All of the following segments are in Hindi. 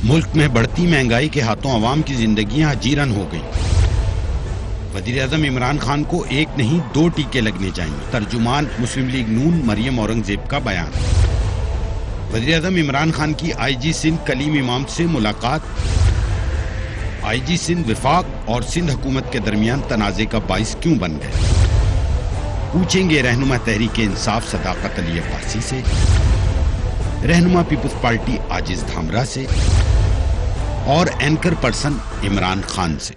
मुल्क में बढ़ती महंगाई के हाथों अवाम की जिंदगियां जीरन हो गई। वज़ीर-ए-आज़म इमरान खान को एक नहीं 2 टीके लगने चाहिए। तर्जुमान मुस्लिम लीग नून मरियम औरंगजेब का बयान। वज़ीर-ए-आज़म इमरान खान की आईजी सिंध कलीम इमाम से मुलाकात आईजी सिंध विफाक और सिंध हुकूमत के दरमियान तनाज़े का बाइस क्यों बन गए। पूछेंगे रहनुमा तहरीक इंसाफ सदाकत अली अब्बासी से, रहनुमा पीपुल्स पार्टी आजिज धामरा से और एंकर पर्सन इमरान खान से।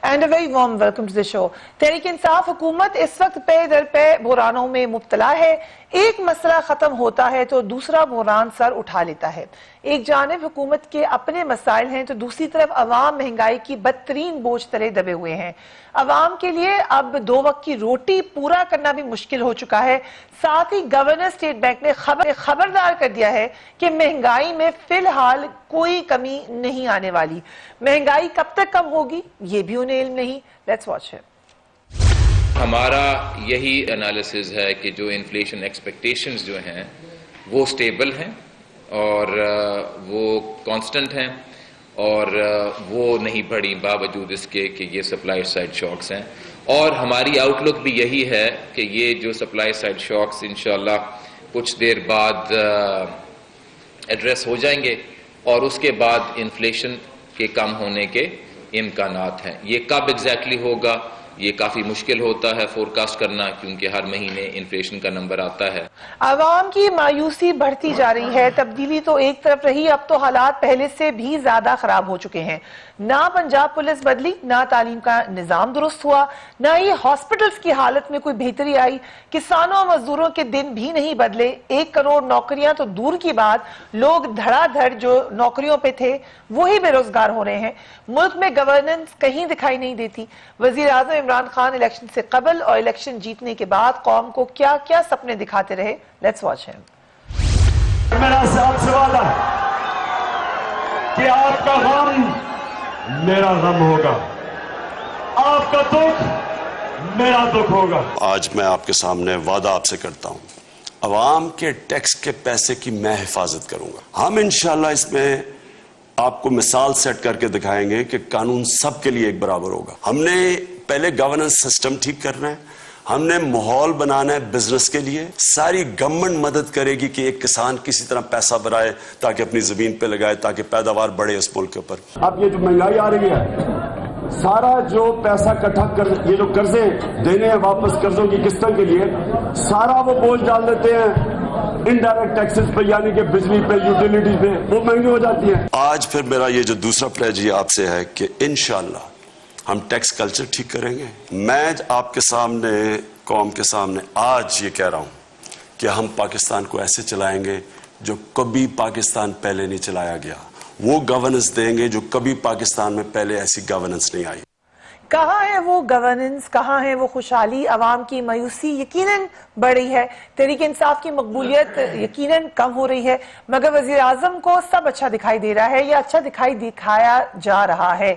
And a very warm welcome to the show. Tehreek Insaf हुकूमत इस वक्त पे दर पे बुरानों में मुब्तला है। एक मसला खत्म होता है तो दूसरा बुरान सर उठा लेता है। एक जानिब हुकूमत के अपने मसाइल हैं तो दूसरी तरफ अवाम महंगाई की बदतरीन बोझ तले दबे हुए हैं। अवाम के लिए अब 2 वक्त की रोटी पूरा करना भी मुश्किल हो चुका है। साथ ही गवर्नर स्टेट बैंक ने खबरदार कर दिया है कि महंगाई में फिलहाल कोई कमी नहीं आने वाली। महंगाई कब तक कम होगी ये भी उन्हें इल्म नहीं। Let's watch it. हमारा यही एनालिसिस है कि जो इन्फ्लेशन एक्सपेक्टेशंस जो हैं वो स्टेबल हैं और वो कांस्टेंट हैं और वो नहीं बढ़ी बावजूद इसके कि ये सप्लाई साइड शॉक्स हैं। और हमारी आउटलुक भी यही है कि ये जो सप्लाई साइड शॉक्स इंशाल्लाह कुछ देर बाद एड्रेस हो जाएंगे और उसके बाद इन्फ्लेशन के कम होने के इम्कानात हैं। ये कब एग्जैक्टली होगा ये काफी मुश्किल होता है फोरकास्ट करना, क्योंकि हर महीने इन्फ्लेशन का नंबर आता है। आवाम की मायूसी बढ़ती जा रही है। तब्दीली तो एक तरफ रही, अब तो हालात पहले से भी ज्यादा खराब हो चुके हैं। ना पंजाब पुलिस बदली, ना तालीम का निजाम दुरुस्त हुआ, ना ही हॉस्पिटल्स की हालत में कोई बेहतरी आई। किसानों और मजदूरों के दिन भी नहीं बदले। 1 करोड़ नौकरियां तो दूर की बात, लोग धड़ाधड़ जो नौकरियों पे थे वही बेरोजगार हो रहे हैं। मुल्क में गवर्नेंस कहीं दिखाई नहीं देती। वजीर आजम इमरान खान इलेक्शन से कबल और इलेक्शन जीतने के बाद कौम को क्या क्या सपने दिखाते रहे। Let's watch him. मेरा आपसे वादा है कि आपका गम मेरा गम होगा, आपका दुख मेरा दुख होगा। आज मैं आपके सामने वादा आपसे करता हूं, अवाम के टैक्स के पैसे की मैं हिफाजत करूंगा। हम इंशाल्लाह इसमें आपको मिसाल सेट करके दिखाएंगे कि कानून सबके लिए एक बराबर होगा। हमने पहले गवर्नेंस सिस्टम ठीक करना है, हमने माहौल बनाना है बिजनेस के लिए। सारी गवर्नमेंट मदद करेगी कि एक किसान किसी तरह पैसा बनाए ताकि अपनी जमीन पे लगाए, ताकि पैदावार बढ़े इस मुल्क के ऊपर। अब ये जो महंगाई आ रही है, सारा जो पैसा इकट्ठा कर, ये जो कर्जे देने हैं वापस कर्जों की किस्तों के लिए, सारा वो बोझ डाल देते हैं इनडायरेक्ट टैक्सेस पे, यानी कि बिजली पे, यूटिलिटी पे, वो महंगी हो जाती है। आज फिर मेरा ये जो दूसरा प्लेज ये आपसे है कि इंशाल्लाह हम टैक्स कल्चर ठीक करेंगे। मैं आपके सामने, कौम के सामने आज ये कह रहा हूं कि हम पाकिस्तान को ऐसे चलाएंगे जो कभी पाकिस्तान पहले नहीं चलाया गया। वो गवर्नेंस देंगे जो कभी पाकिस्तान में पहले ऐसी गवर्नेंस नहीं आई। कहाँ है वो गवर्नेंस, कहाँ है वो खुशहाली। अवाम की मायूसी यकीनन बढ़ रही है, तहरीक इंसाफ की मकबूलियत यकीनन कम हो रही है, मगर वजीर आजम को सब अच्छा दिखाई दे रहा है या अच्छा दिखाया जा रहा है।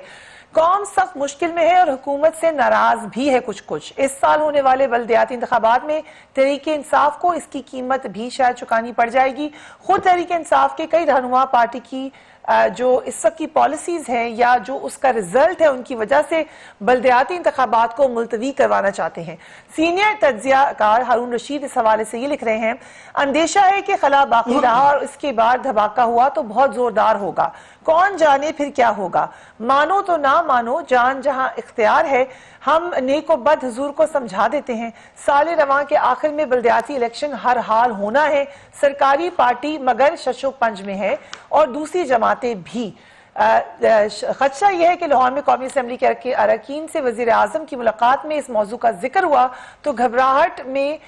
कौम सख्त मुश्किल में है और हुकूमत से नाराज भी है कुछ। इस साल होने वाले बल्दियाती इंतखाबात में तहरीक इंसाफ को इसकी कीमत भी शायद चुकानी पड़ जाएगी। खुद तहरीक इंसाफ के कई रहनुमा पार्टी की जो इस वक्त की पॉलिसीज हैं या जो उसका रिजल्ट है उनकी वजह से बल्दियाती इंतखाबात को मुलतवी करवाना चाहते हैं। सीनियर तज्जियाकार हारून रशीद इस हवाले से ये लिख रहे हैं, अंदेशा है कि खला बाकी रहा और इसके बाद धमाका हुआ तो बहुत जोरदार होगा। कौन जाने फिर क्या होगा। मानो तो ना मानो, जान जहां इख्तियार है। हम नेको बद हुजूर को समझा देते हैं, साले रवां के आखिर में बल्दियाती इलेक्शन हर हाल होना है। सरकारी पार्टी मगर शशो पंज में है और दूसरी जमातें भी। खदशा यह है कि लाहौर में कौमी असम्बली के अरकान से वजीर आजम की मुलाकात में इस मौजू का जिक्र हुआ तो घबराहट में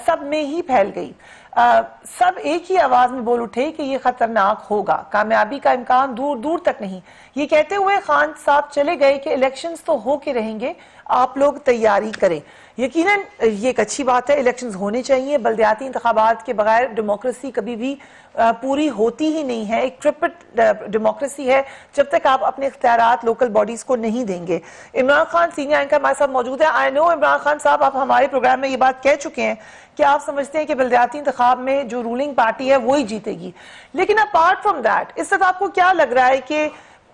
सब में ही फैल गई। सब एक ही आवाज में बोल उठे कि ये खतरनाक होगा, कामयाबी का इम्कान दूर दूर तक नहीं। ये कहते हुए खान साहब चले गए कि इलेक्शंस तो हो के रहेंगे, आप लोग तैयारी करें। यकीनन ये एक अच्छी बात है, इलेक्शंस होने चाहिए। बल्दियाती इंतखाबात के बगैर डेमोक्रेसी कभी भी पूरी होती ही नहीं है। एक ट्रिपल डेमोक्रेसी है जब तक आप अपने इख्तियारात लोकल बॉडीज को नहीं देंगे। इमरान खान सीनियर एंकर हमारे साथ मौजूद है। आई नो इमरान खान साहब, आप हमारे प्रोग्राम में ये बात कह चुके हैं कि आप समझते हैं कि बल्दियाती इंतखाब में जो रूलिंग पार्टी है वो ही जीतेगी, लेकिन अपार्ट फ्रॉम दैट इस वक्त आपको क्या लग रहा है कि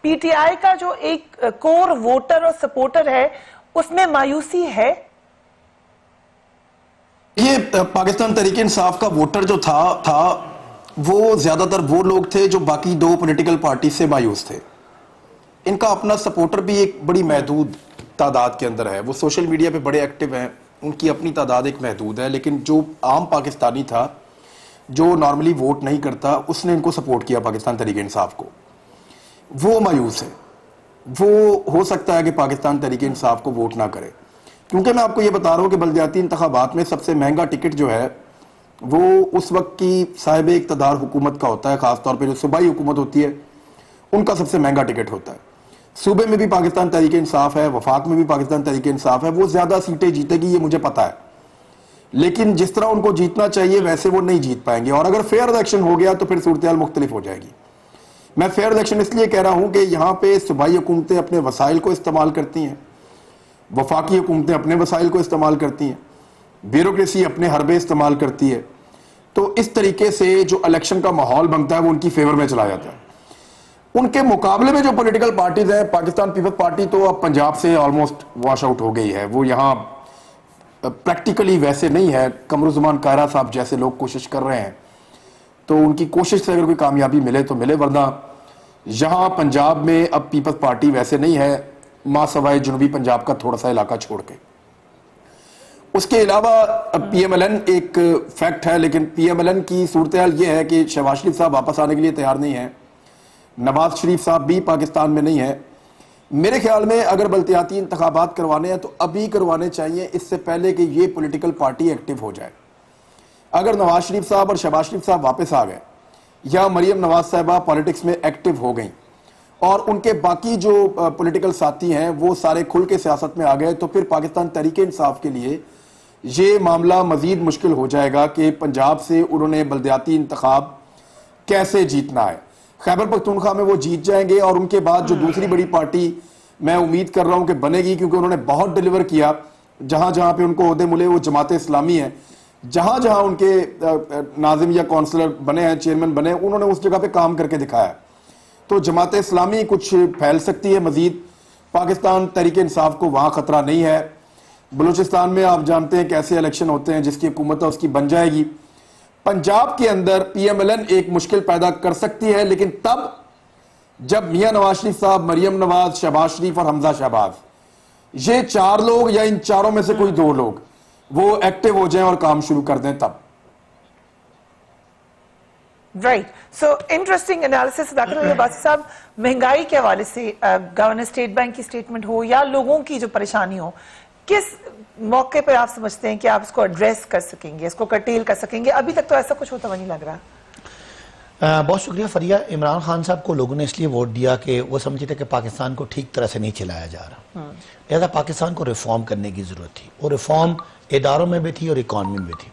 पीटीआई का जो एक कोर वोटर और सपोर्टर है उसमें मायूसी है? ये पाकिस्तान तहरीक इंसाफ का वोटर जो था वो ज्यादातर वो लोग थे जो बाकी दो पॉलिटिकल पार्टी से मायूस थे। इनका अपना सपोर्टर भी एक बड़ी महदूद तादाद के अंदर है, वो सोशल मीडिया पे बड़े एक्टिव हैं, उनकी अपनी तादाद एक महदूद है, लेकिन जो आम पाकिस्तानी था जो नॉर्मली वोट नहीं करता उसने इनको सपोर्ट किया पाकिस्तान तहरीक इंसाफ को, वो मायूस है। वो हो सकता है कि पाकिस्तान तहरीक इंसाफ को वोट ना करे, क्योंकि मैं आपको ये बता रहा हूँ कि बल्दियाती इंतखाबात में सबसे महंगा टिकट जो है वो उस वक्त की साहिब इक़्तिदार हुकूमत का होता है, खासतौर पे जो सूबाई हुकूमत होती है उनका सबसे महंगा टिकट होता है। सूबे में भी पाकिस्तान तहरीक इंसाफ है, वफाक में भी पाकिस्तान तहरीक इंसाफ है, वो ज्यादा सीटें जीतेगी ये मुझे पता है, लेकिन जिस तरह उनको जीतना चाहिए वैसे वो नहीं जीत पाएंगे। और अगर फेयर इलेक्शन हो गया तो फिर सूरत-ए-हाल मुख्तलिफ हो जाएगी। मैं फेयर इलेक्शन इसलिए कह रहा हूं कि यहाँ पे सूबाई हुकूमतें अपने वसाइल को इस्तेमाल करती हैं, वफाकी हुकूमतें अपने वसाइल को इस्तेमाल करती हैं, ब्यूरोक्रेसी अपने हरबे इस्तेमाल करती है, तो इस तरीके से जो इलेक्शन का माहौल बनता है वो उनकी फेवर में चला जाता है। उनके मुकाबले में जो पॉलिटिकल पार्टीज हैं, पाकिस्तान पीपल्स पार्टी तो अब पंजाब से ऑलमोस्ट वॉश आउट हो गई है, वो यहाँ प्रैक्टिकली वैसे नहीं है। कमरुज़्ज़मान कायरा साहब जैसे लोग कोशिश कर रहे हैं तो उनकी कोशिश से अगर कोई कामयाबी मिले तो मिले, वरना यहाँ पंजाब में अब पीपल्स पार्टी वैसे नहीं है, मां सवाए जनूबी पंजाब का थोड़ा सा इलाका छोड़ के। उसके अलावा पीएमएलएन एक फैक्ट है, लेकिन पीएमएलएन की सूरत-ए-हाल ये है कि शहबाज शरीफ साहब वापस आने के लिए तैयार नहीं है, नवाज शरीफ साहब भी पाकिस्तान में नहीं है। मेरे ख्याल में अगर बल्दियाती इंतखाबात करवाने हैं तो अभी करवाने चाहिए, इससे पहले कि ये पॉलिटिकल पार्टी एक्टिव हो जाए। अगर नवाज शरीफ साहब और शहबाज शरीफ साहब वापस आ गए या मरियम नवाज साहिबा पॉलिटिक्स में एक्टिव हो गई और उनके बाकी जो पॉलिटिकल साथी हैं वो सारे खुल के सियासत में आ गए, तो फिर पाकिस्तान तहरीक इंसाफ के लिए ये मामला मजीद मुश्किल हो जाएगा कि पंजाब से उन्होंने बल्दियाती इंतखाब कैसे जीतना है। खैबर पख्तूनख्वा में वो जीत जाएंगे और उनके बाद जो दूसरी बड़ी पार्टी मैं उम्मीद कर रहा हूं कि बनेगी, क्योंकि उन्होंने बहुत डिलीवर किया, जहां जहां पे उनको ओहदे मिले वो जमात इस्लामी है, जहां जहां उनके नाजिम या काउंसलर बने हैं, चेयरमैन बने, उन्होंने उस जगह पे काम करके दिखाया। तो जमात इस्लामी कुछ फैल सकती है मजीद, पाकिस्तान तहरीक इंसाफ को वहां खतरा नहीं है। बलूचिस्तान में आप जानते हैं कैसे इलेक्शन होते हैं, जिसकी हुकूमत है उसकी बन जाएगी। पंजाब के अंदर पीएमएलएन एक मुश्किल पैदा कर सकती है, लेकिन तब जब मियां नवाज शरीफ साहब, मरियम नवाज, शहबाज शरीफ और हमजा शहबाज, ये चार लोग या इन चारों में से कोई दो लोग वो एक्टिव हो जाएं और काम शुरू कर दें तब। राइट, सो इंटरेस्टिंग एनालिसिस बासी साहब। महंगाई के हवाले से गवर्नर स्टेट बैंक की स्टेटमेंट हो या लोगों की जो परेशानी हो, किस मौके पर आप समझते हैं कि आप इसको एड्रेस कर सकेंगे, इसको कर्टेल कर सकेंगे? अभी तक तो ऐसा कुछ होता हुआ नहीं लग रहा। बहुत शुक्रिया फरिया। इमरान खान साहब को लोगों ने इसलिए वोट दिया कि वो समझते थे कि पाकिस्तान को ठीक तरह से नहीं चलाया जा रहा, लिहाजा पाकिस्तान को रिफॉर्म करने की जरूरत थी। और रिफॉर्म इदारों में भी थी और इकॉनमी में भी थी।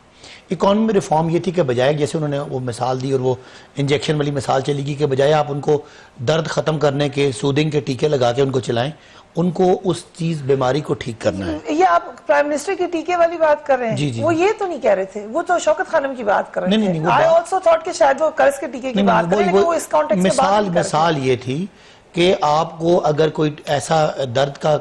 इकॉनमी में रिफॉर्म ये थी कि बजाय, जैसे उन्होंने वो मिसाल दी और वो इंजेक्शन वाली मिसाल चलेगी कि बजाय आप उनको दर्द ख़त्म करने के सूदिंग के टीके लगा के उनको चलाएं, उनको उस चीज बीमारी को ठीक करना है। ये आप प्राइम मिनिस्टर की टीके वाली बात कर रहे हैं? जी जी, वो ये तो नहीं कह रहे थे, वो तो शौकत खानम की बात कर रहे थे। नहीं, आई आल्सो थॉट कि शायद वो कर्ज के टीके की बात कर रहे हैं, लेकिन वो इस कॉन्टेक्स्ट में बात नहीं कर रहे थे। मिसाल ये थी कि आपको अगर कोई ऐसा दर्द का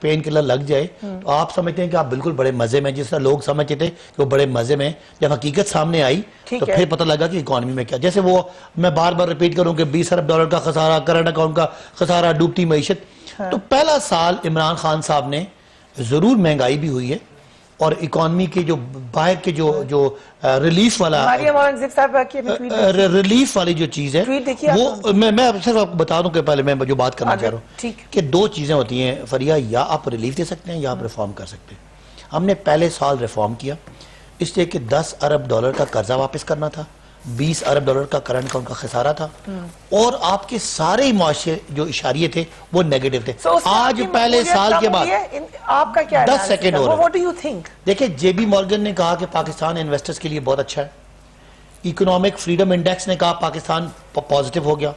पेन किलर लग जाए तो आप समझते हैं कि आप बिल्कुल बड़े मजे में, जिस तरह लोग समझते थे कि वो बड़े मजे में, जब हकीकत सामने आई तो फिर पता लगा कि इकोनॉमी में क्या। जैसे वो मैं बार बार रिपीट करूं कि 20 अरब डॉलर का खसारा, करंट अकाउंट का खसारा, डूबती मईशत। तो पहला साल इमरान खान साहब ने जरूर महंगाई भी हुई है और इकोनॉमी के जो बाहर के जो रिलीफ वाला, रिलीफ वाली जो चीज है वो मैं सिर्फ आपको बता दूं कि पहले मैं जो बात करना चाह रहा हूँ कि दो चीजें होती हैं फरिया, या आप रिलीफ दे सकते हैं या आप रिफॉर्म कर सकते हैं। हमने पहले साल रिफॉर्म किया, इसलिए कि 10 अरब डॉलर का कर्जा वापस करना था, 20 अरब डॉलर का करंट का उनका खसारा था, और आपके सारे मुआशरे जो इशारे थे वो नेगेटिव थे। आज पहले साल के बाद आपका क्या 10 सेकेंड हो रहा है। What do you think? देखिए, जेबी मॉर्गन ने कहा कि पाकिस्तान इन्वेस्टर्स के लिए बहुत अच्छा है, इकोनॉमिक फ्रीडम इंडेक्स ने कहा पाकिस्तान पॉजिटिव हो गया,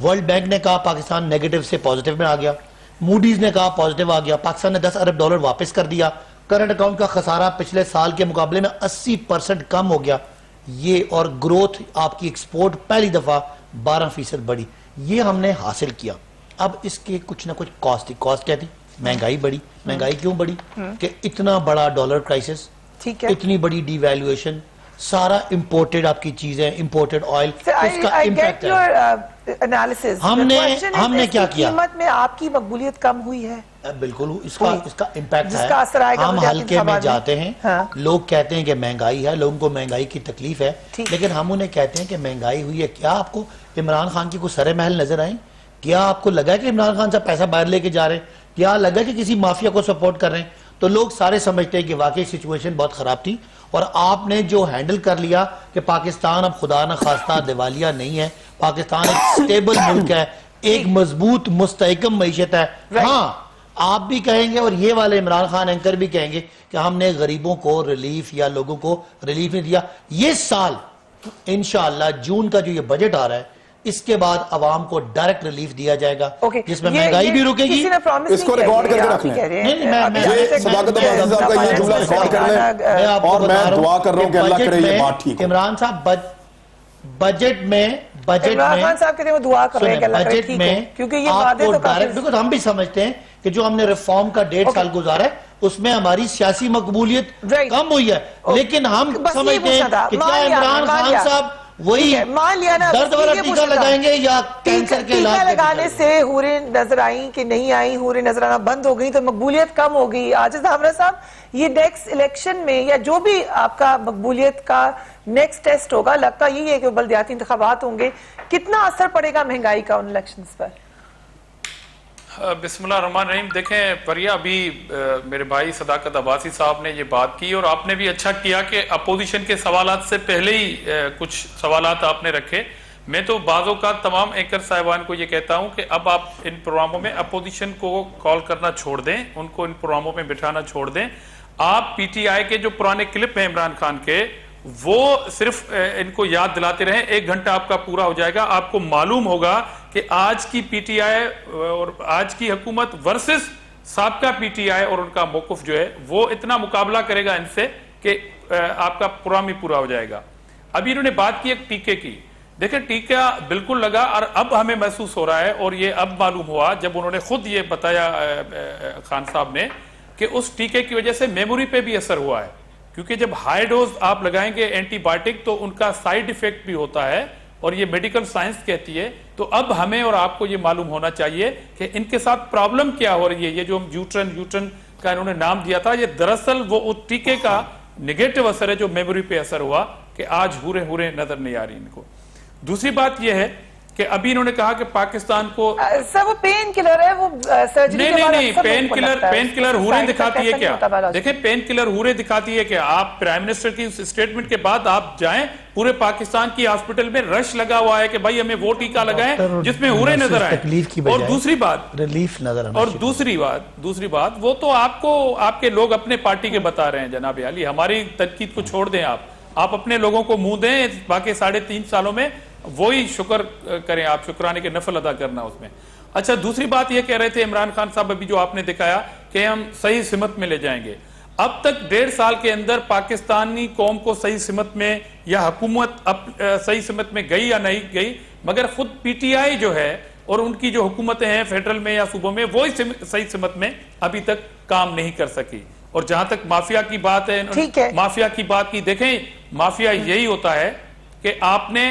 वर्ल्ड बैंक ने कहा पाकिस्तान नेगेटिव से पॉजिटिव में आ गया, मूडीज ने कहा पॉजिटिव आ गया, पाकिस्तान ने 10 अरब डॉलर वापस कर दिया, करंट अकाउंट का खसारा पिछले साल के मुकाबले में 80% कम हो गया, ये और ग्रोथ आपकी एक्सपोर्ट पहली दफा 12% बढ़ी, ये हमने हासिल किया। अब इसके कुछ ना कुछ कॉस्ट थी। कॉस्ट क्या थी? महंगाई बढ़ी। महंगाई क्यों बढ़ी? कि इतना बड़ा डॉलर क्राइसिस, ठीक है, इतनी बड़ी डिवैल्यूएशन, सारा इंपोर्टेड आपकी चीजें, इंपोर्टेड ऑयल, उसका इम्पैक्ट है। एनालिसिस हमने क्या किया? कीमत में आपकी मकबूलियत कम हुई है? बिल्कुल, इसका इम्पैक्ट जिसका असर है। आएगा हम हल्के में जाते हैं। हाँ। लोग कहते हैं कि महंगाई है, लोगों को महंगाई की तकलीफ है, लेकिन हम उन्हें कहते हैं कि महंगाई हुई है। क्या आपको इमरान खान की कोई सरे महल नजर आए? क्या आपको लगा कि इमरान खान साहब पैसा बाहर लेके जा रहे हैं? क्या लगा कि किसी माफिया को सपोर्ट कर रहे हैं? तो लोग सारे समझते हैं कि वाकई सिचुएशन बहुत खराब थी, और आपने जो हैंडल कर लिया कि पाकिस्तान अब खुदा न खास्ता दिवालिया नहीं है, पाकिस्तान एक स्टेबल मुल्क है, एक मजबूत मुस्तहकम मईशत है। हाँ, आप भी कहेंगे और ये वाले इमरान खान एंकर भी कहेंगे कि हमने गरीबों को रिलीफ या लोगों को रिलीफ नहीं दिया। ये साल इंशाअल्लाह जून का जो ये बजट आ रहा है, इसके बाद आवाम को डायरेक्ट रिलीफ दिया जाएगा, जिसमें महंगाई भी रुकेगी। इसको रिकॉर्ड करके रख लें। और मैं दुआ कर रहा हूं कि अल्लाह करे ये बात ठीक हो। इमरान साहब बजट में इमरान साहब कहते हैं वो दुआ कर रहे हैं कि अल्लाह करे ठीक हो, क्योंकि ये वादे तो डायरेक्ट, बिकॉज़ हम भी समझते हैं कि जो हमने रिफॉर्म का 1.5 साल गुजारा है उसमें हमारी सियासी मकबूलियत कम हुई है, लेकिन हम समझते हैं कि क्या इमरान खान साहब वही मान लिया ना, दर्द वाला टीका लगाएंगे या कैंसर के इलाज लगाने से हुरे नजर आई कि नहीं आई, हुरे नजर आना बंद हो गई तो मकबूलियत कम हो गई। आजिज हामरा साहब, ये नेक्स्ट इलेक्शन में या जो भी आपका मकबूलियत का नेक्स्ट टेस्ट होगा, लगता यही है कि बल्दियाती इंतखाबात होंगे, कितना असर पड़ेगा महंगाई का उन इलेक्शंस पर? बिस्मिल्लाहिर्रहमानिर्रहीम। देखें परिया, अभी मेरे भाई सदाकत अब्बासी साहब ने ये बात की और आपने भी अच्छा किया कि अपोजिशन के सवालात से पहले ही कुछ सवालात आपने रखे। मैं तो बाज़ों का तमाम एंकर साहिबान को ये कहता हूँ कि अब आप इन प्रोग्रामों में अपोजिशन को कॉल करना छोड़ दें, उनको इन प्रोग्रामों में बिठाना छोड़ दें। आप PTI के जो पुराने क्लिप हैं इमरान खान के, वो सिर्फ इनको याद दिलाते रहें। 1 घंटा आपका पूरा हो जाएगा, आपको मालूम होगा कि आज की PTI और आज की हुकूमत वर्सेस साबका PTI और उनका मौक़िफ़ जो है वो इतना मुकाबला करेगा इनसे कि आपका प्रोग्राम ही पूरा हो जाएगा। अभी इन्होंने बात की एक टीके की। देखिए, टीका बिल्कुल लगा और अब हमें महसूस हो रहा है, और ये अब मालूम हुआ जब उन्होंने खुद ये बताया खान साहब ने, कि उस टीके की वजह से मेमोरी पे भी असर हुआ है, क्योंकि जब हाई डोज आप लगाएंगे एंटीबायोटिक तो उनका साइड इफेक्ट भी होता है, और ये मेडिकल साइंस कहती है। तो अब हमें और आपको ये मालूम होना चाहिए कि इनके साथ प्रॉब्लम क्या हो रही है। ये जो हम यूट्रन का इन्होंने नाम दिया था, ये दरअसल वो उस टीके का निगेटिव असर है जो मेमोरी पे असर हुआ, कि आज हुरे हुरे नजर नहीं आ रही इनको। दूसरी बात यह है कि अभी इन्होंने कहा कि पाकिस्तान को सर वो पेन किलर है, वो सर्जरी के बाद नहीं, पेन किलर हुरे दिखाती है क्या? देखें, पेन किलर हुरे दिखाती है क्या? आप प्राइम मिनिस्टर की स्टेटमेंट के बाद आप जाएं, पूरे पाकिस्तान की हॉस्पिटल में रश लगा हुआ है कि भाई हमें वो टीका लगाएं जिसमें हुरे नजर आए। और दूसरी बात रिलीफ नजर, और दूसरी बात वो तो आपको आपके लोग अपने पार्टी के बता रहे हैं जनाब अली, हमारी तनकीद को छोड़ दें। आप अपने लोगों को मुंह दें, बाकी 3.5 सालों में वही शुक्र करें, आप शुक्राने के नफल अदा करना उसमें। अच्छा, दूसरी बात ये कह रहे थे इमरान खान साहब अभी जो आपने दिखाया कि हम सही सिमत में ले जाएंगे। अब तक 1.5 साल के अंदर पाकिस्तानी कौम को सही सिमत में या हुकूमत सही सिमत में गई या नहीं गई, मगर खुद PTI जो है और उनकी जो हुकूमतें हैं फेडरल में या सूबों में, वो सही सिमत में अभी तक काम नहीं कर सकी। और जहां तक माफिया की बात है, माफिया की बात की, देखें माफिया यही होता है कि आपने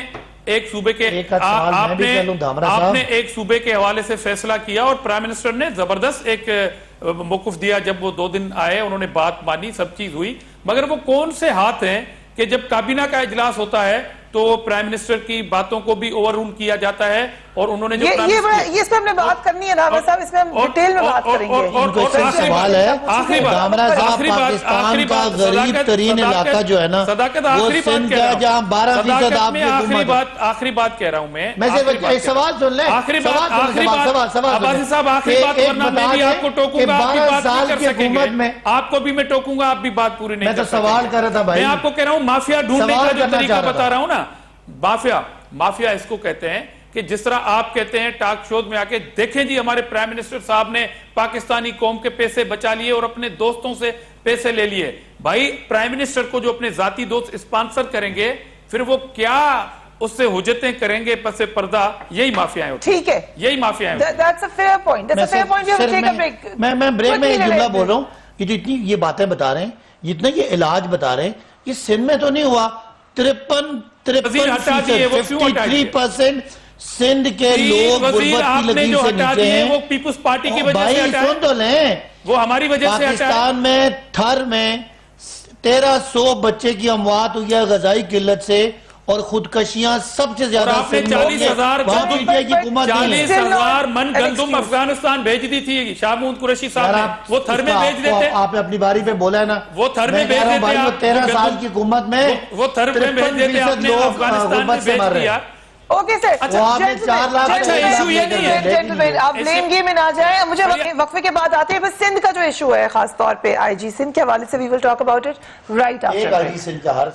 एक सूबे के आपने एक सूबे के हवाले से फैसला किया और प्राइम मिनिस्टर ने जबरदस्त एक मौक़िफ़ दिया। जब वो 2 दिन आए, उन्होंने बात मानी, सब चीज हुई, मगर वो कौन से हाथ हैं कि जब काबीना का इजलास होता है तो प्राइम मिनिस्टर की बातों को भी ओवररूल किया जाता है और उन्होंने जो ये इसमें हमने बात करनी है रावत साहब, इसमें हम डिटेल में बात करेंगे। सवाल है आखिरी बात, कामरा साहब, पाकिस्तान का गरीब तरीन इलाका जो है ना, सदाकत वो आखिरी बात सिंध कह का रहा हूं, जहाँ 12% आपकी हुकूमत है। आखिरी बात कह रहा हूं मैं सिर्फ एक सवाल सुन ले, आखिरी बात अब्बासी साहब, आखिरी बात, वरना मैं भी आपको टोकूंगा, आपकी बात नहीं कर सकेंगे, आपको भी मैं टोकूंगा, आप भी बात पूरी नहीं कर सकेंगे। मैं तो सवाल कर रहा था भाई, मैं आपको कह रहा हूं माफिया ढूंढने का जो तरीका बता रहा हूं ना, माफिया इसको कहते हैं कि जिस तरह आप कहते हैं टॉक शो में आके, देखें जी हमारे प्राइम मिनिस्टर साहब ने पाकिस्तानी कौम के पैसे बचा लिए और अपने दोस्तों से पैसे ले लिए। भाई प्राइम मिनिस्टर को जो अपने जाती दोस्त स्पॉन्सर करेंगे, फिर वो क्या उससे हुज्जतें करेंगे पसे पर्दा, यही माफियाएं होती हैं। ठीक है, यही माफियाएं होती हैं। That's a fair point. That's a fair point. We have to take a break. मैं ब्रेक में एक जुमला बोल रहा हूँ कि जो इतनी ये बातें बता रहे हैं, जितना ये इलाज बता रहे हैं, ये सिंध में तो नहीं हुआ। 53% सिंध के लोग गुर्बत की लकीर से नीचे हैं। वो पीपुल्स पार्टी की वजह से हटाए, सुन तो लें, वो हमारी वजह से पाकिस्तान में थर में 1300 बच्चे की अमवात हुई है गजाई किल्लत से, और खुदकशियां सबसे ज्यादा। आपने 40,000 मन गंदुम अफगानिस्तान भेज दी थी शाहमूद कुरैशी साहब ने, वो थर में भेज देते। आपने अपनी बारी पे बोला है ना, वो थर में भेज देते। 13 साल की हुकूमत में वो थर में भेज देते, आपने अफगानिस्तान में भेज दिया। ओके सर, आपने 4 लाख। अच्छा, इशू ये नहीं है, आप ब्लेम गेम में ना जाए। मुझे वक्फे के बाद आते हैं बस सिंध का जो इशू है, खास तौर पे आईजी सिंध के हवाले से we will talk about it right after. IG Sindh का हर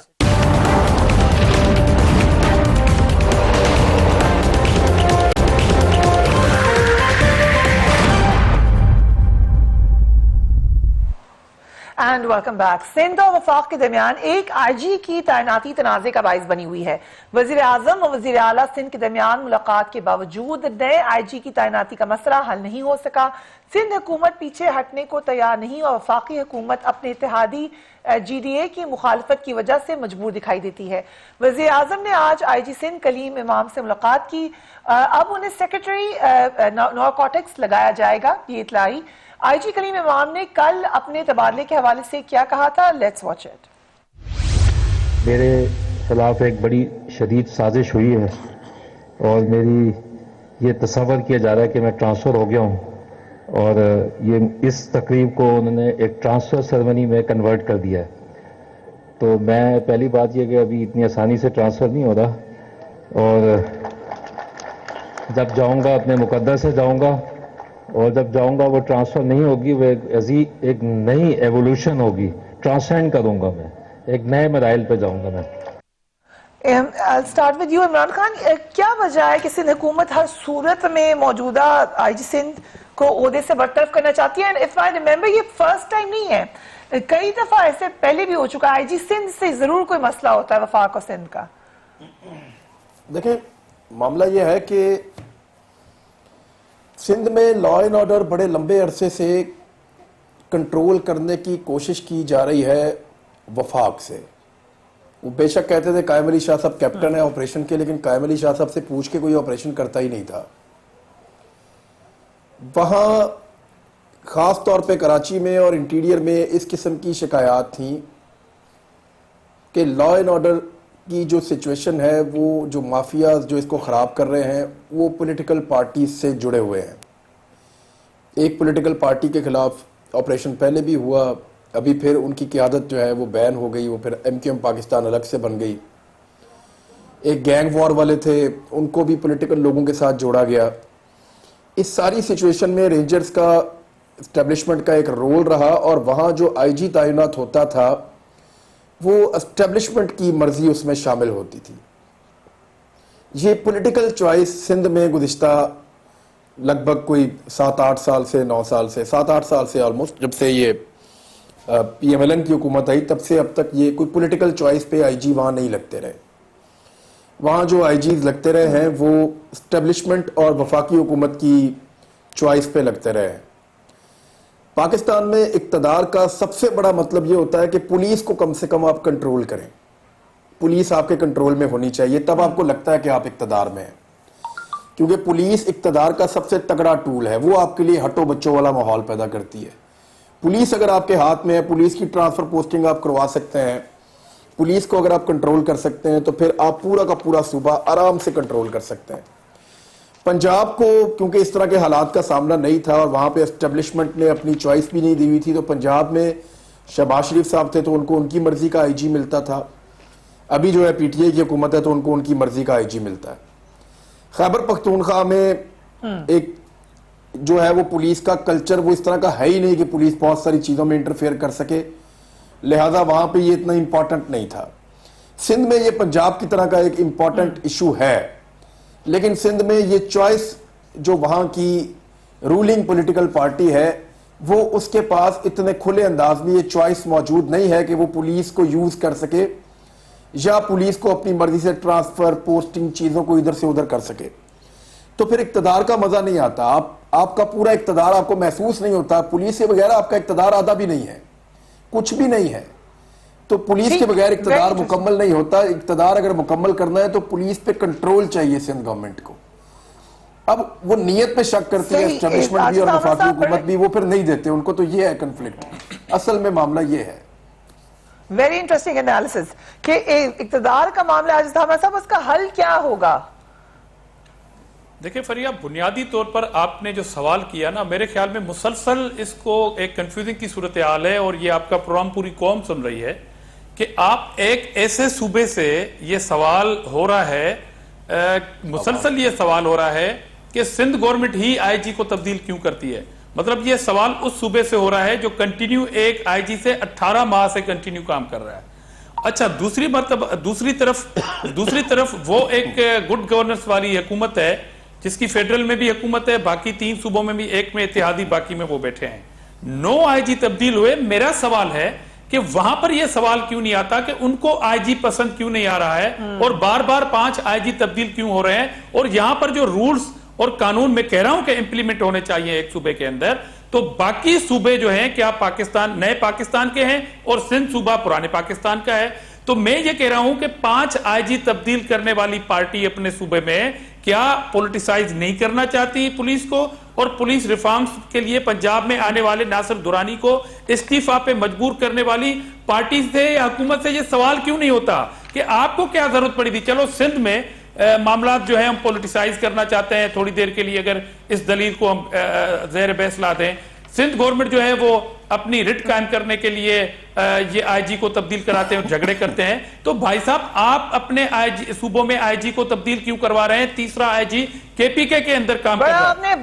एंड वेलकम बैक। सिंध और वफाक के दरमियान एक आईजी की तैनाती तनाज़े का बाइस बनी हुई है। वजीर आजम और वजीर आला सिंध के दरमियान मुलाकात के बावजूद नए आईजी की तैनाती का मसला हल नहीं हो सका। सिंध हुकूमत पीछे हटने को तैयार नहीं और वफाकी हुकूमत अपने इत्तेहादी GDA की मुखालफत की वजह से मजबूर दिखाई देती है। वजीर आजम ने आज आईजी सिंध कलीम इमाम से मुलाकात की। अब उन्हें सेक्रेटरी नारकोटिक्स लगाया जाएगा, ये इतलाई। आईजी कलीम इमाम ने कल अपने तबादले के हवाले से क्या कहा था, लेट्स वॉच इट। मेरे खिलाफ एक बड़ी शदीद साजिश हुई है और मेरी ये तसव्वुर किया जा रहा है कि मैं ट्रांसफ़र हो गया हूँ, और ये इस तकरीब को उन्होंने एक ट्रांसफ़र सेरेमनी में कन्वर्ट कर दिया है। तो मैं पहली बात ये कि अभी इतनी आसानी से ट्रांसफ़र नहीं हो रहा, और जब जाऊँगा अपने मुकद्दर से जाऊँगा, और जब जाऊंगा वो ट्रांसफर नहीं होगी, वो एक नई एवोल्यूशन होगी, ट्रांसेंड करूंगा मैं, एक नए मराइल पे जाऊंगा मैं। I'll start with you, Imran Khan. क्या वजह है कि सिंध हुकूमत हर सूरत में मौजूदा आईजी सिंध को ओहदे से बरतरफ करना चाहती है? इफ आई रिमेंबर, ये फर्स्ट टाइम नहीं है, कई दफा ऐसे पहले भी हो चुका है। आईजी सिंध से जरूर कोई मसला होता है वफाक और सिंध का। देखिए, मामला ये है कि सिंध में लॉ एंड ऑर्डर बड़े लंबे अरसे से कंट्रोल करने की कोशिश की जा रही है वफाक से। वो बेशक कहते थे कायम अली शाह साहब कैप्टन है ऑपरेशन के, लेकिन कायम अली शाह साहब से पूछ के कोई ऑपरेशन करता ही नहीं था। वहां खास तौर पे कराची में और इंटीरियर में इस किस्म की शिकायत थी कि लॉ एंड ऑर्डर की जो सिचुएशन है, वो जो माफियाज जो इसको ख़राब कर रहे हैं, वो पॉलिटिकल पार्टी से जुड़े हुए हैं। एक पॉलिटिकल पार्टी के खिलाफ ऑपरेशन पहले भी हुआ, अभी फिर उनकी क़यादत जो है वो बैन हो गई, वो फिर MQM पाकिस्तान अलग से बन गई। एक गैंग वॉर वाले थे, उनको भी पॉलिटिकल लोगों के साथ जोड़ा गया। इस सारी सिचुएशन में रेंजर्स का एस्टेब्लिशमेंट का एक रोल रहा, और वहाँ जो IG तैनात होता था वो एस्टेब्लिशमेंट की मर्जी उसमें शामिल होती थी। ये पॉलिटिकल चॉइस सिंध में गुज़िश्ता लगभग कोई 7-8 साल से 9 साल से 7-8 साल से ऑलमोस्ट, जब से ये PMLN की हुकूमत आई, तब से अब तक ये कोई पॉलिटिकल चॉइस पे IG वहाँ नहीं लगते रहे। वहाँ जो IGs लगते रहे हैं वो एस्टेब्लिशमेंट और वफाकी हुकूमत की चॉइस पे लगते रहे हैं। पाकिस्तान में इक़्तिदार का सबसे बड़ा मतलब ये होता है कि पुलिस को कम से कम आप कंट्रोल करें, पुलिस आपके कंट्रोल में होनी चाहिए, तब आपको लगता है कि आप इक़्तिदार में हैं। क्योंकि पुलिस इक़्तिदार का सबसे तगड़ा टूल है, वो आपके लिए हटो बच्चों वाला माहौल पैदा करती है। पुलिस अगर आपके हाथ में है, पुलिस की ट्रांसफ़र पोस्टिंग आप करवा सकते हैं, पुलिस को अगर आप कंट्रोल कर सकते हैं, तो फिर आप पूरा का पूरा सूबा आराम से कंट्रोल कर सकते हैं। पंजाब को क्योंकि इस तरह के हालात का सामना नहीं था और वहां पे एस्टेब्लिशमेंट ने अपनी चॉइस भी नहीं दी हुई थी, तो पंजाब में शहबाज शरीफ साहब थे तो उनको उनकी मर्जी का आईजी मिलता था। अभी जो है पीटीआई की हुकूमत है तो उनको उनकी मर्जी का आईजी मिलता है। खैबर पख्तूनख्वा में एक जो है वो पुलिस का कल्चर वो इस तरह का है ही नहीं कि पुलिस बहुत सारी चीजों में इंटरफेयर कर सके, लिहाजा वहां पे ये इतना इंपॉर्टेंट नहीं था। सिंध में ये पंजाब की तरह का एक इंपॉर्टेंट इशू है, लेकिन सिंध में ये चॉइस जो वहां की रूलिंग पॉलिटिकल पार्टी है वो उसके पास इतने खुले अंदाज में ये चॉइस मौजूद नहीं है कि वो पुलिस को यूज कर सके या पुलिस को अपनी मर्जी से ट्रांसफर पोस्टिंग चीजों को इधर से उधर कर सके। तो फिर इक्तदार का मजा नहीं आता, आपका पूरा इक्तदार आपको महसूस नहीं होता। पुलिस के बगैर आपका इक्तदार आधा भी नहीं है, कुछ भी नहीं है। तो पुलिस के बगैर इक्तदार मुकम्मल नहीं होता। इक्तदार अगर मुकम्मल करना है तो पुलिस पे कंट्रोल चाहिए सिंध गवर्नमेंट को। अब वो नियत पे शक करती है एस्टेब्लिशमेंट भी और वफाकी हुकूमत भी, वो फिर नहीं देते उनको। तो ये है कन्फ्लिक्ट, असल में मामला ये है। वेरी इंटरेस्टिंग एनालिसिस कि इक्तदार का मामला आज साहब, उसका हल क्या होगा? देखिए फरिया, बुनियादी तौर पर आपने जो सवाल किया ना, मेरे ख्याल में मुसलसल इसको एक कंफ्यूजिंग की सूरत हाल है और ये आपका प्रोग्राम पूरी कौम सुन रही है कि आप एक ऐसे सूबे से ये सवाल हो रहा है, मुसलसल ये सवाल हो रहा है कि सिंध गवर्नमेंट ही आईजी को तब्दील क्यों करती है। मतलब ये सवाल उस सूबे से हो रहा है जो कंटिन्यू एक आईजी से 18 माह से कंटिन्यू काम कर रहा है। अच्छा, दूसरी तरफ वो एक गुड गवर्नेंस वाली हुकूमत है जिसकी फेडरल में भी हुकूमत है, बाकी 3 सूबों में भी, एक में इत्तेहादी, बाकी में वो बैठे हैं। 9 आईजी तब्दील हुए। मेरा सवाल है कि वहां पर यह सवाल क्यों नहीं आता कि उनको आईजी पसंद क्यों नहीं आ रहा है और बार बार 5 आईजी तब्दील क्यों हो रहे हैं। और यहां पर जो रूल्स और कानून मैं कह रहा हूं कि इंप्लीमेंट होने चाहिए एक सूबे के अंदर, तो बाकी सूबे जो हैं क्या पाकिस्तान, नए पाकिस्तान के हैं और सिंध सूबा पुराने पाकिस्तान का है। तो मैं ये कह रहा हूं कि 5 आईजी तब्दील करने वाली पार्टी अपने सूबे में क्या पॉलिटिसाइज नहीं करना चाहती पुलिस को, और पुलिस रिफॉर्म्स के लिए पंजाब में आने वाले नासिर दुरानी को इस्तीफा पे मजबूर करने वाली पार्टी से या हुकूमत से ये सवाल क्यों नहीं होता कि आपको क्या जरूरत पड़ी थी। चलो सिंध में मामला जो है हम पॉलिटिसाइज करना चाहते हैं थोड़ी देर के लिए, अगर इस दलील को हम ज़ेर बहस ला दें, सिंध गवर्नमेंट जो है वो अपनी रिट कायम करने के लिए ये आईजी को तब्दील कराते हैं और झगड़े करते हैं। तो भाई साहब, आप अपने आईजी सूबों में आईजी को तब्दील क्यों करवा रहे हैं? तीसरा आईजी केपीके के अंदर काम कर रहा है।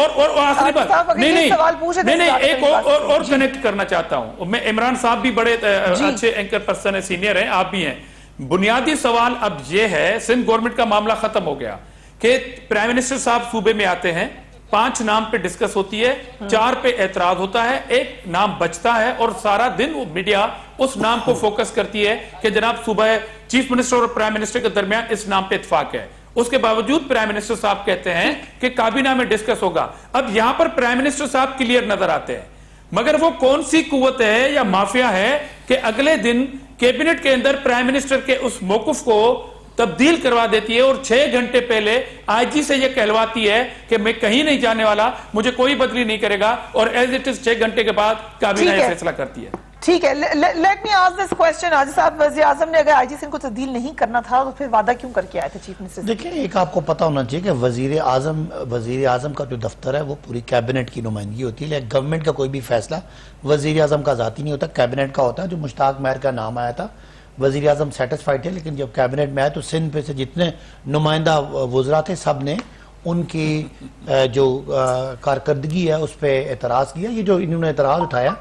और आखिरी बात, नहीं, एक और कनेक्ट करना चाहता हूं मैं। इमरान साहब भी बड़े अच्छे एंकर पर्सन है, सीनियर हैं, आप भी हैं। बुनियादी सवाल अब यह है, सिंध गवर्नमेंट का मामला खत्म हो गया कि प्राइम मिनिस्टर साहब सूबे में आते हैं, 5 नाम पे डिस्कस होती है, 4 पे एतराज होता है, एक नाम बचता है और सारा दिन वो मीडिया उस नाम को फोकस करती है कि जनाब सुबह चीफ मिनिस्टर और प्राइम मिनिस्टर के दरमियान इस नाम पे इत्तेफाक है। उसके बावजूद प्राइम मिनिस्टर साहब कहते हैं कि काबीना में डिस्कस होगा। अब यहां पर प्राइम मिनिस्टर साहब क्लियर नजर आते हैं, मगर वो कौन सी कुव्वत है या माफिया है कि अगले दिन कैबिनेट के अंदर प्राइम मिनिस्टर के उस मौकुफ को तब्दील करवा देती है और 6 घंटे पहले आईजी से यह कहलवाती है कि मैं कहीं नहीं जाने वाला, मुझे कोई बदली नहीं करेगा, और एज इट इज 6 घंटे के बाद काबीना यह फैसला करती है। ठीक है, let me ask this question. आज साहब, वज़ीर आज़म ने अगर आईजी सिंह को तब्दील नहीं करना था तो फिर वादा क्यों करके आए थे चीफ मिनिस्टर? देखिए, एक आपको पता होना चाहिए कि वजीर आजम का जो दफ्तर है वो पूरी कैबिनेट की नुमाइंदगी होती है, लेकिन गवर्नमेंट का कोई भी फैसला वजीर आजम का जाती नहीं होता, कैबिनेट का होता है। जो मुश्ताक महर का नाम आया था, वजीर आजम सेटिस्फाइड थे, लेकिन जब कैबिनेट में आए तो सिंध पे से जितने नुमाइंदा वज़रा थे सब ने उनकी जो कारकर्दगी है उस पर एतराज़ किया। ये जो इन्होंने एतराज़ उठाया